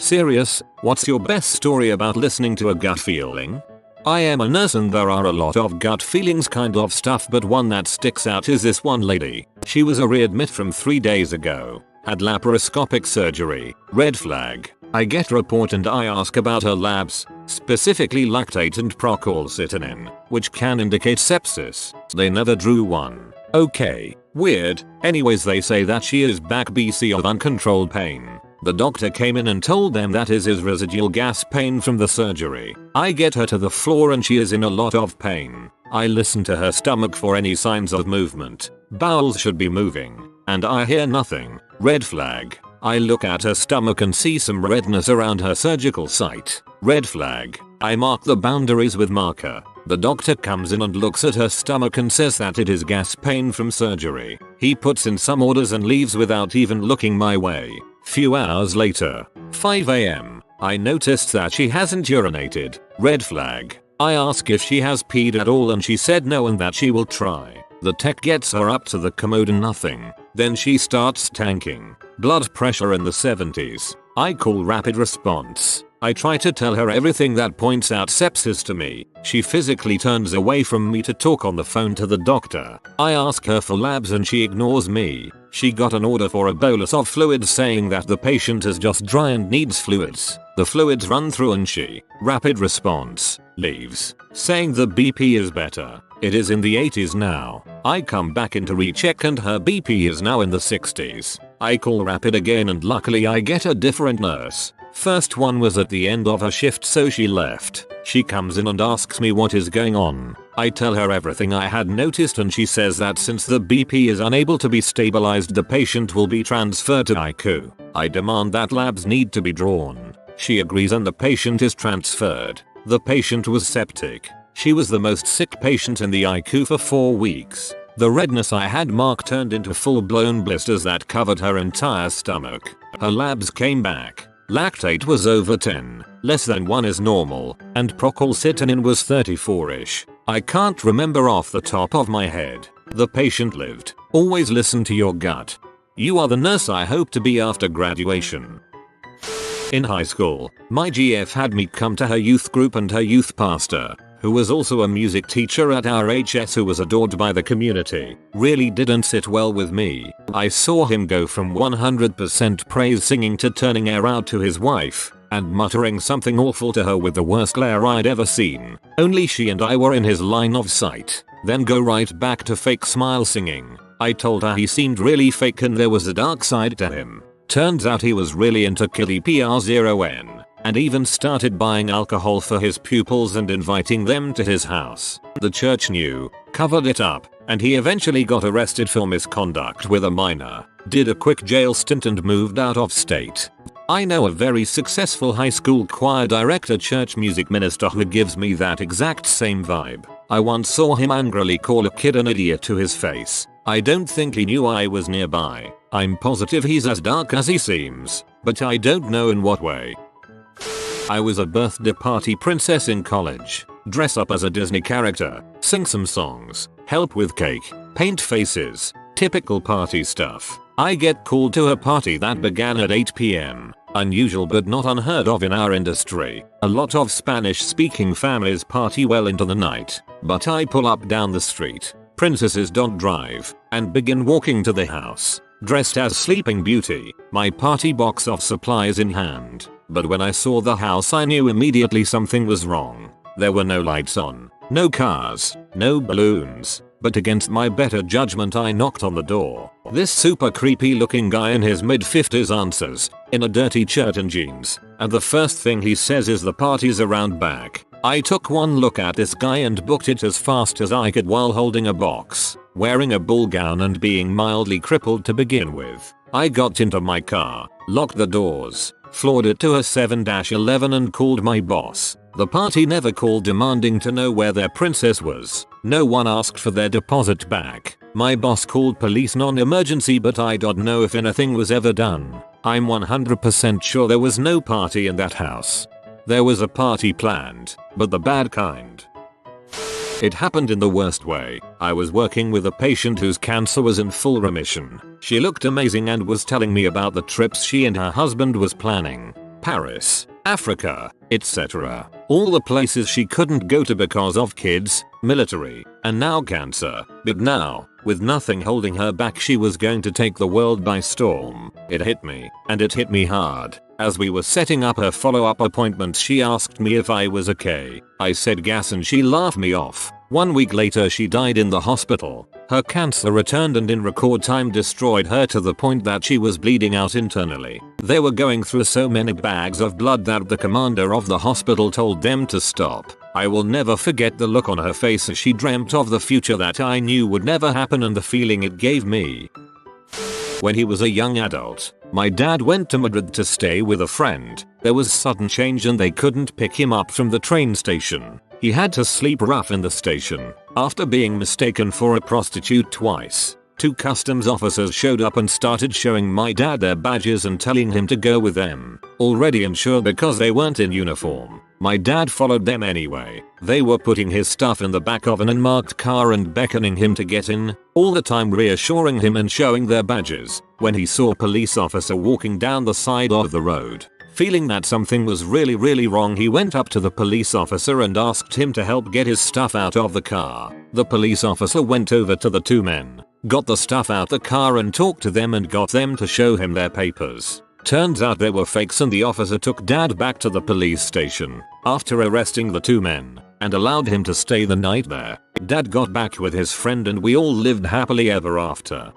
Serious, what's your best story about listening to a gut feeling? I am a nurse and there are a lot of gut feelings kind of stuff, but one that sticks out is this one lady. She was a readmit from 3 days ago. Had laparoscopic surgery. Red flag. I get report and I ask about her labs, specifically lactate and procalcitonin, which can indicate sepsis. They never drew one. Okay, weird. Anyways, they say that she is back BC of uncontrolled pain. The doctor came in and told them that is residual gas pain from the surgery. I get her to the floor and she is in a lot of pain. I listen to her stomach for any signs of movement. Bowels should be moving. And I hear nothing. Red flag. I look at her stomach and see some redness around her surgical site. Red flag. I mark the boundaries with marker. The doctor comes in and looks at her stomach and says that it is gas pain from surgery. He puts in some orders and leaves without even looking my way. Few hours later, 5 AM, I noticed that she hasn't urinated. Red flag. I ask if she has peed at all and she said no and that she will try. The tech gets her up to the commode and nothing. Then she starts tanking. Blood pressure in the 70s. I call rapid response. I try to tell her everything that points out sepsis to me. She physically turns away from me to talk on the phone to the doctor. I ask her for labs and she ignores me. She got an order for a bolus of fluids saying that the patient is just dry and needs fluids. The fluids run through and she, rapid response, leaves, saying the BP is better. It is in the 80s now. I come back in to recheck and her BP is now in the 60s. I call rapid again and luckily I get a different nurse. First one was at the end of her shift so she left. She comes in and asks me what is going on. I tell her everything I had noticed and she says that since the BP is unable to be stabilized the patient will be transferred to ICU. I demand that labs need to be drawn. She agrees and the patient is transferred. The patient was septic. She was the most sick patient in the ICU for 4 weeks. The redness I had marked turned into full-blown blisters that covered her entire stomach. Her labs came back. Lactate was over 10, less than 1 is normal, and procalcitonin was 34ish. I can't remember off the top of my head. The patient lived. Always listen to your gut. You are the nurse I hope to be after graduation. In high school, my GF had me come to her youth group and her youth pastor, who was also a music teacher at our HS who was adored by the community, really didn't sit well with me. I saw him go from 100% praise singing to turning air out to his wife, and muttering something awful to her with the worst glare I'd ever seen. Only she and I were in his line of sight. Then go right back to fake smile singing. I told her he seemed really fake and there was a dark side to him. Turns out he was really into Killy PR0N. And even started buying alcohol for his pupils and inviting them to his house. The church knew, covered it up, and he eventually got arrested for misconduct with a minor, did a quick jail stint and moved out of state. I know a very successful high school choir director church music minister who gives me that exact same vibe. I once saw him angrily call a kid an idiot to his face. I don't think he knew I was nearby. I'm positive he's as dark as he seems, but I don't know in what way. I was a birthday party princess in college. Dress up as a Disney character, sing some songs, help with cake, paint faces, typical party stuff. I get called to a party that began at 8 PM. Unusual but not unheard of in our industry. A lot of Spanish speaking families party well into the night. But I pull up down the street, princesses don't drive, and begin walking to the house. Dressed as Sleeping Beauty, my party box of supplies in hand. But when I saw the house I knew immediately something was wrong. There were no lights on, no cars, no balloons, but against my better judgment I knocked on the door. This super creepy looking guy in his mid-50s answers, in a dirty shirt and jeans, and the first thing he says is the party's around back. I took one look at this guy and booked it as fast as I could while holding a box, wearing a ball gown and being mildly crippled to begin with. I got into my car, locked the doors, floored it to a 7-11 and called my boss. The party never called demanding to know where their princess was. No one asked for their deposit back. My boss called police non-emergency but I don't know if anything was ever done. I'm 100% sure there was no party in that house. There was a party planned, but the bad kind. It happened in the worst way. I was working with a patient whose cancer was in full remission. She looked amazing and was telling me about the trips she and her husband was planning. Paris, Africa, etc. All the places she couldn't go to because of kids, military, and now cancer. But now, with nothing holding her back, she was going to take the world by storm. It hit me, and it hit me hard. As we were setting up her follow-up appointment, she asked me if I was okay. I said gas and she laughed me off. 1 week later she died in the hospital. Her cancer returned and in record time destroyed her to the point that she was bleeding out internally. They were going through so many bags of blood that the commander of the hospital told them to stop. I will never forget the look on her face as she dreamt of the future that I knew would never happen and the feeling it gave me. When he was a young adult, my dad went to Madrid to stay with a friend. There was sudden change and they couldn't pick him up from the train station. He had to sleep rough in the station. After being mistaken for a prostitute twice, 2 customs officers showed up and started showing my dad their badges and telling him to go with them. Already unsure because they weren't in uniform, my dad followed them anyway. They were putting his stuff in the back of an unmarked car and beckoning him to get in, all the time reassuring him and showing their badges. When he saw a police officer walking down the side of the road, feeling that something was really wrong, he went up to the police officer and asked him to help get his stuff out of the car. The police officer went over to the 2 men, got the stuff out the car and talked to them and got them to show him their papers. Turns out they were fakes and the officer took dad back to the police station after arresting the 2 men and allowed him to stay the night there. Dad got back with his friend and we all lived happily ever after.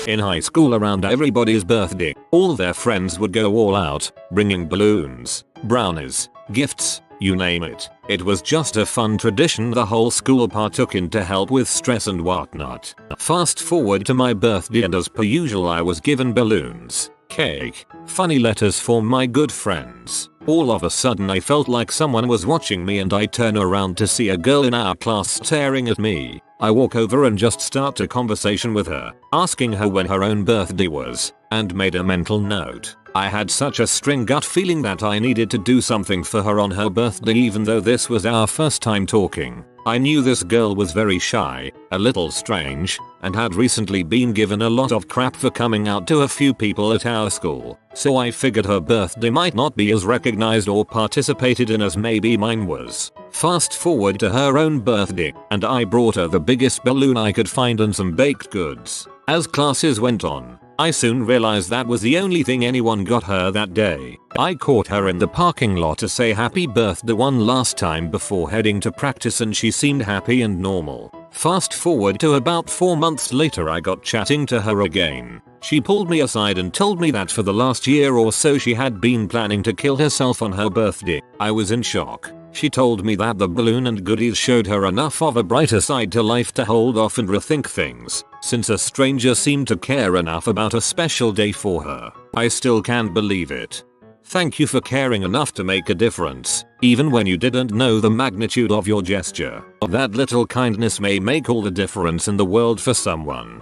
In high school, around everybody's birthday, all their friends would go all out, bringing balloons, brownies, gifts, you name it. It was just a fun tradition the whole school partook in to help with stress and whatnot. Fast forward to my birthday and as per usual I was given balloons, cake, funny letters for my good friends. All of a sudden I felt like someone was watching me and I turn around to see a girl in our class staring at me. I walk over and just start a conversation with her, asking her when her own birthday was, and made a mental note. I had such a strange gut feeling that I needed to do something for her on her birthday even though this was our first time talking. I knew this girl was very shy, a little strange, and had recently been given a lot of crap for coming out to a few people at our school, so I figured her birthday might not be as recognized or participated in as maybe mine was. Fast forward to her own birthday, and I brought her the biggest balloon I could find and some baked goods. As classes went on, I soon realized that was the only thing anyone got her that day. I caught her in the parking lot to say happy birthday one last time before heading to practice and she seemed happy and normal. Fast forward to about 4 months later, I got chatting to her again. She pulled me aside and told me that for the last year or so she had been planning to kill herself on her birthday. I was in shock. She told me that the balloon and goodies showed her enough of a brighter side to life to hold off and rethink things, since a stranger seemed to care enough about a special day for her. I still can't believe it. Thank you for caring enough to make a difference, even when you didn't know the magnitude of your gesture. That little kindness may make all the difference in the world for someone.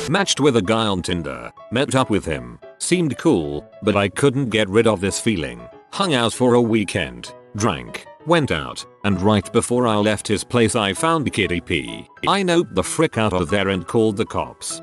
Matched with a guy on Tinder, met up with him, seemed cool, but I couldn't get rid of this feeling. Hung out for a weekend, drank, went out, and right before I left his place I found Kitty P. I noped the frick out of there and called the cops.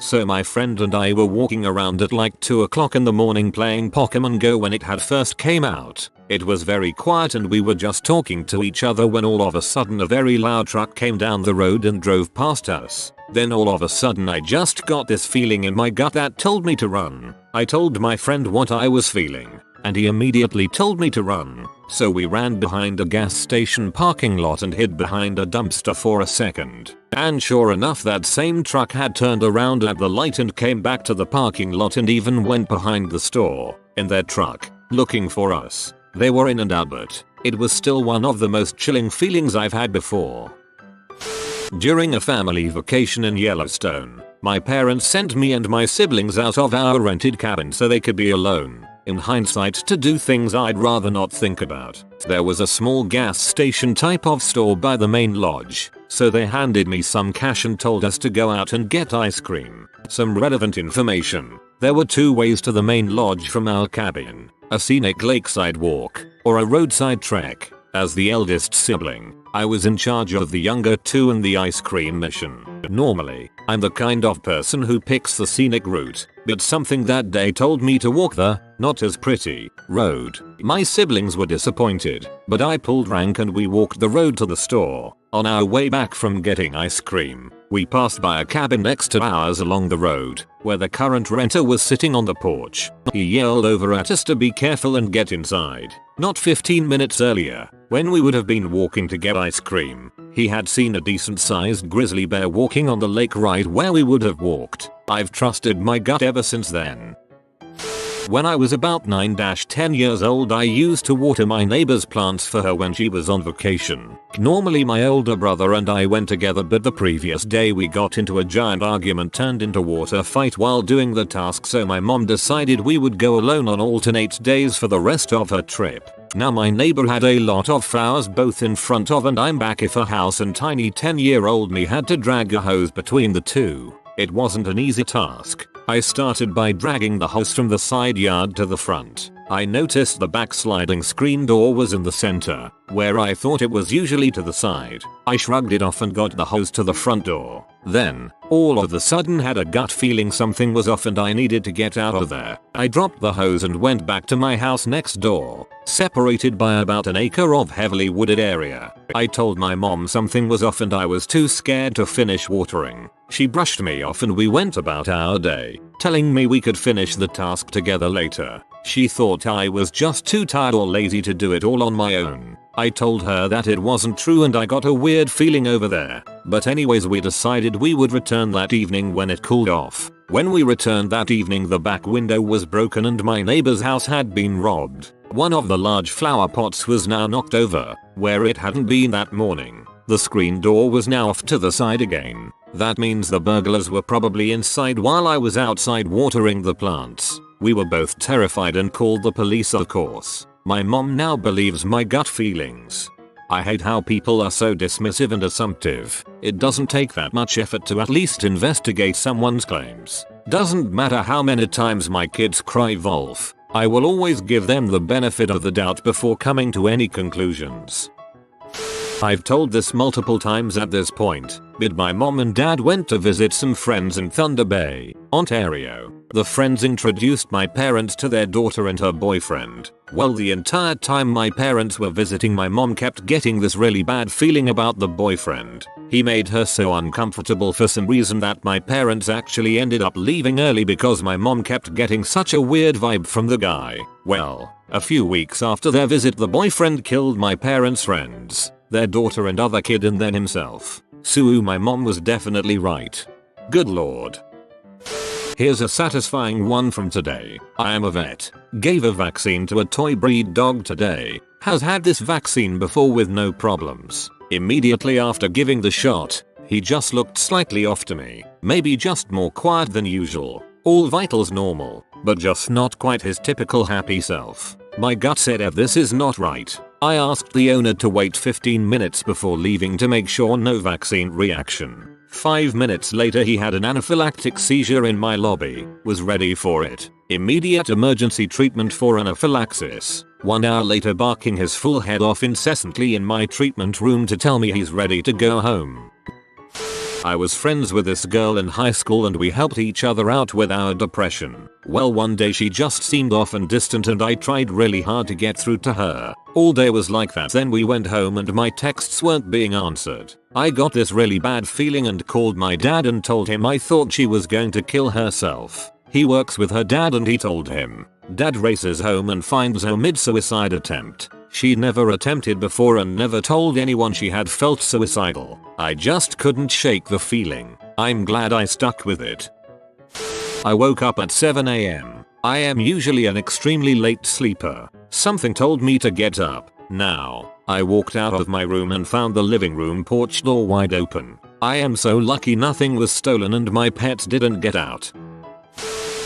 So my friend and I were walking around at like 2 o'clock in the morning playing Pokemon Go when it had first came out. It was very quiet and we were just talking to each other when all of a sudden a very loud truck came down the road and drove past us. Then all of a sudden I just got this feeling in my gut that told me to run. I told my friend what I was feeling, and he immediately told me to run. So we ran behind a gas station parking lot and hid behind a dumpster for a second. And sure enough, that same truck had turned around at the light and came back to the parking lot and even went behind the store, in their truck, looking for us. They were in and out, but it was still one of the most chilling feelings I've had before. During a family vacation in Yellowstone, my parents sent me and my siblings out of our rented cabin so they could be alone. In hindsight, to do things I'd rather not think about. There was a small gas station type of store by the main lodge, so they handed me some cash and told us to go out and get ice cream. Some relevant information. There were 2 ways to the main lodge from our cabin: a scenic lakeside walk, or a roadside trek. As the eldest sibling, I was in charge of the younger two and the ice cream mission. Normally, I'm the kind of person who picks the scenic route, but something that day told me to walk the, not as pretty, road. My siblings were disappointed, but I pulled rank and we walked the road to the store. On our way back from getting ice cream, we passed by a cabin next to ours along the road, where the current renter was sitting on the porch. He yelled over at us to be careful and get inside. Not 15 minutes earlier, when we would have been walking to get ice cream, he had seen a decent sized grizzly bear walking on the lake right where we would have walked. I've trusted my gut ever since then. When I was about 9-10 years old, I used to water my neighbor's plants for her when she was on vacation. Normally my older brother and I went together, but the previous day we got into a giant argument turned into water fight while doing the task, so my mom decided we would go alone on alternate days for the rest of her trip. Now my neighbor had a lot of flowers both in front of and I'm back of her house, and tiny 10-year-old me had to drag a hose between the two. It wasn't an easy task. I started by dragging the hose from the side yard to the front. I noticed the backsliding screen door was in the center, where I thought it was usually to the side. I shrugged it off and got the hose to the front door. Then, all of a sudden had a gut feeling something was off and I needed to get out of there. I dropped the hose and went back to my house next door, separated by about an acre of heavily wooded area. I told my mom something was off and I was too scared to finish watering. She brushed me off and we went about our day, telling me we could finish the task together later. She thought I was just too tired or lazy to do it all on my own. I told her that it wasn't true and I got a weird feeling over there. But anyways, we decided we would return that evening when it cooled off. When we returned that evening, the back window was broken and my neighbor's house had been robbed. One of the large flower pots was now knocked over, where it hadn't been that morning. The screen door was now off to the side again. That means the burglars were probably inside while I was outside watering the plants. We were both terrified and called the police, of course. My mom now believes my gut feelings. I hate how people are so dismissive and assumptive. It doesn't take that much effort to at least investigate someone's claims. Doesn't matter how many times my kids cry wolf, I will always give them the benefit of the doubt before coming to any conclusions. I've told this multiple times at this point, but my mom and dad went to visit some friends in Thunder Bay, Ontario. The friends introduced my parents to their daughter and her boyfriend. Well, the entire time my parents were visiting, my mom kept getting this really bad feeling about the boyfriend. He made her so uncomfortable for some reason that my parents actually ended up leaving early because my mom kept getting such a weird vibe from the guy. Well, a few weeks after their visit, the boyfriend killed my parents' friends, their daughter and other kid, and then himself. So my mom was definitely right. Good lord. Here's a satisfying one from today. I am a vet. Gave a vaccine to a toy breed dog today. Has had this vaccine before with no problems. Immediately after giving the shot, he just looked slightly off to me. Maybe just more quiet than usual. All vitals normal, but just not quite his typical happy self. My gut said this is not right. I asked the owner to wait 15 minutes before leaving to make sure no vaccine reaction. 5 minutes later he had an anaphylactic seizure in my lobby. Was ready for it. Immediate emergency treatment for anaphylaxis. 1 hour later barking his full head off incessantly in my treatment room to tell me he's ready to go home. I was friends with this girl in high school and we helped each other out with our depression. Well, one day she just seemed off and distant and I tried really hard to get through to her. All day was like that. Then we went home and my texts weren't being answered. I got this really bad feeling and called my dad and told him I thought she was going to kill herself. He works with her dad and he told him. Dad races home and finds her mid-suicide attempt. She'd never attempted before and never told anyone she had felt suicidal. I just couldn't shake the feeling. I'm glad I stuck with it. I woke up at 7 AM. I am usually an extremely late sleeper. Something told me to get up. Now, I walked out of my room and found the living room porch door wide open. I am so lucky nothing was stolen and my pets didn't get out.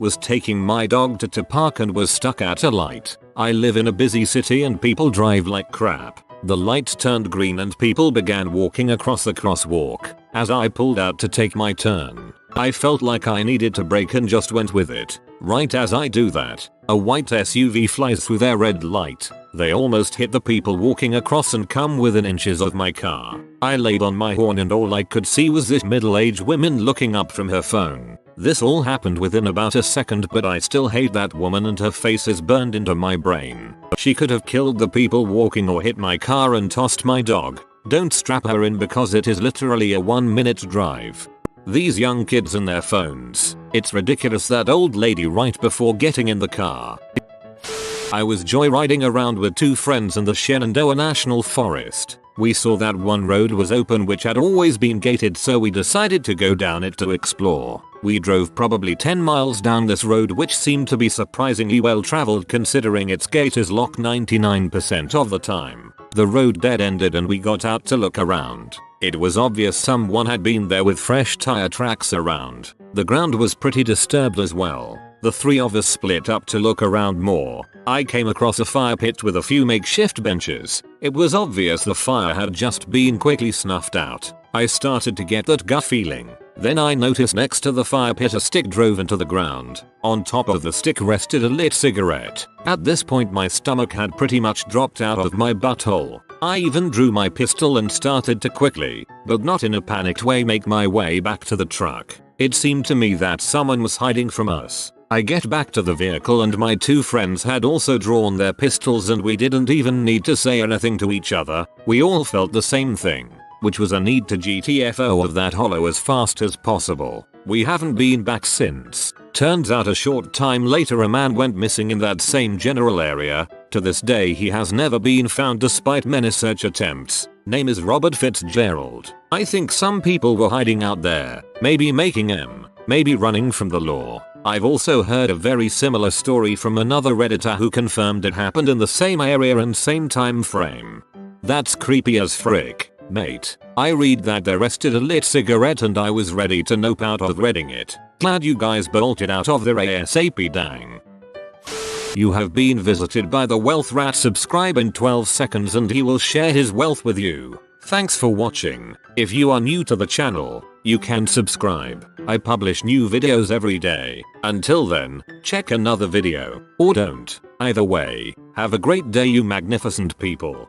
Was taking my dog to park and was stuck at a light. I live in a busy city and people drive like crap. The light turned green and people began walking across the crosswalk. As I pulled out to take my turn, I felt like I needed to brake and just went with it. Right as I do that, a white SUV flies through their red light. They almost hit the people walking across and come within inches of my car. I laid on my horn and all I could see was this middle-aged woman looking up from her phone. This all happened within about a second, but I still hate that woman and her face is burned into my brain. She could have killed the people walking or hit my car and tossed my dog. Don't strap her in because it is literally a 1-minute drive. These young kids and their phones. It's ridiculous. That old lady right before getting in the car. I was joyriding around with 2 friends in the Shenandoah National Forest. We saw that one road was open which had always been gated, so we decided to go down it to explore. We drove probably 10 miles down this road, which seemed to be surprisingly well traveled considering its gate is locked 99% of the time. The road dead-ended and we got out to look around. It was obvious someone had been there with fresh tire tracks around. The ground was pretty disturbed as well. The 3 of us split up to look around more. I came across a fire pit with a few makeshift benches. It was obvious the fire had just been quickly snuffed out. I started to get that gut feeling. Then I noticed next to the fire pit a stick drove into the ground. On top of the stick rested a lit cigarette. At this point my stomach had pretty much dropped out of my butthole. I even drew my pistol and started to quickly, but not in a panicked way, make my way back to the truck. It seemed to me that someone was hiding from us. I get back to the vehicle and my 2 friends had also drawn their pistols and we didn't even need to say anything to each other. We all felt the same thing, which was a need to GTFO of that hollow as fast as possible. We haven't been back since. Turns out a short time later a man went missing in that same general area. To this day he has never been found despite many search attempts. Name is Robert Fitzgerald. I think some people were hiding out there, maybe making M, maybe running from the law. I've also heard a very similar story from another Redditor who confirmed it happened in the same area and same time frame. That's creepy as frick, mate. I read that they rested a lit cigarette and I was ready to nope out of reading it. Glad you guys bolted out of there ASAP, dang. You have been visited by the Wealth Rat. Subscribe in 12 seconds and he will share his wealth with you. Thanks for watching. If you are new to the channel, you can subscribe. I publish new videos every day. Until then, check another video, or don't. Either way, have a great day you magnificent people.